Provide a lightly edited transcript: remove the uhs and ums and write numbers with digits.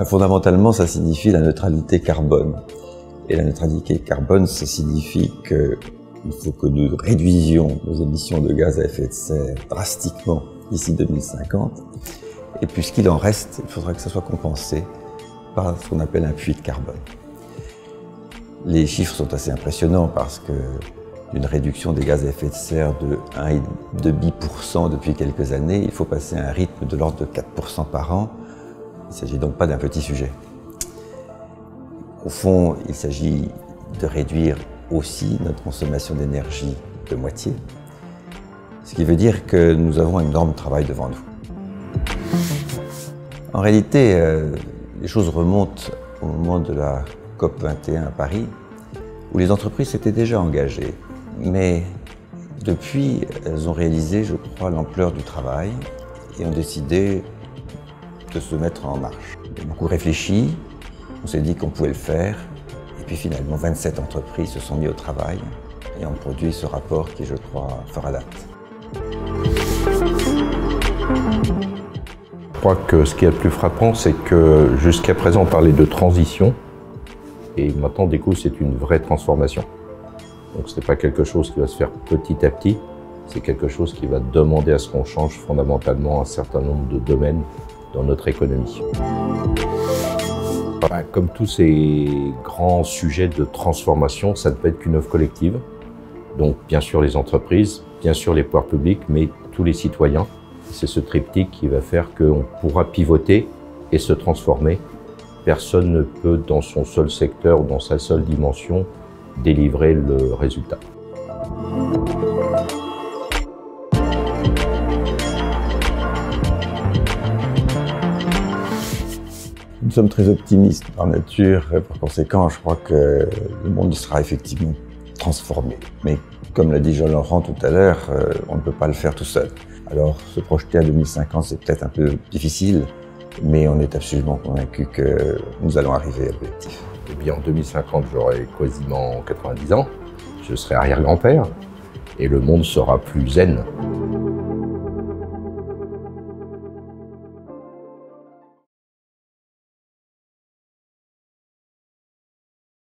Fondamentalement, ça signifie la neutralité carbone. Et la neutralité carbone, ça signifie qu'il faut que nous réduisions nos émissions de gaz à effet de serre drastiquement d'ici 2050. Et puis ce qu'il en reste, il faudra que ça soit compensé par ce qu'on appelle un puits de carbone. Les chiffres sont assez impressionnants parce que d'une réduction des gaz à effet de serre de 1,5% depuis quelques années, il faut passer à un rythme de l'ordre de 4% par an. Il ne s'agit donc pas d'un petit sujet. Au fond, il s'agit de réduire aussi notre consommation d'énergie de moitié, ce qui veut dire que nous avons un énorme travail devant nous. En réalité, les choses remontent au moment de la COP21 à Paris, où les entreprises s'étaient déjà engagées. Mais depuis, elles ont réalisé, je crois, l'ampleur du travail et ont décidé de se mettre en marche. On a beaucoup réfléchi, on s'est dit qu'on pouvait le faire, et puis finalement 27 entreprises se sont mis au travail et ont produit ce rapport qui, je crois, fera date. Je crois que ce qui est le plus frappant, c'est que jusqu'à présent on parlait de transition, et maintenant du coup c'est une vraie transformation. Donc ce n'est pas quelque chose qui va se faire petit à petit, c'est quelque chose qui va demander à ce qu'on change fondamentalement un certain nombre de domaines dans notre économie. Comme tous ces grands sujets de transformation, ça ne peut être qu'une œuvre collective. Donc bien sûr les entreprises, bien sûr les pouvoirs publics, mais tous les citoyens. C'est ce triptyque qui va faire qu'on pourra pivoter et se transformer. Personne ne peut, dans son seul secteur ou dans sa seule dimension, délivrer le résultat. Nous sommes très optimistes par nature, et par conséquent, je crois que le monde sera effectivement transformé. Mais comme l'a dit Jean-Laurent tout à l'heure, on ne peut pas le faire tout seul. Alors, se projeter à 2050, c'est peut-être un peu difficile, mais on est absolument convaincu que nous allons arriver à l'objectif. Eh bien, en 2050, j'aurai quasiment 90 ans, je serai arrière-grand-père, et le monde sera plus zen.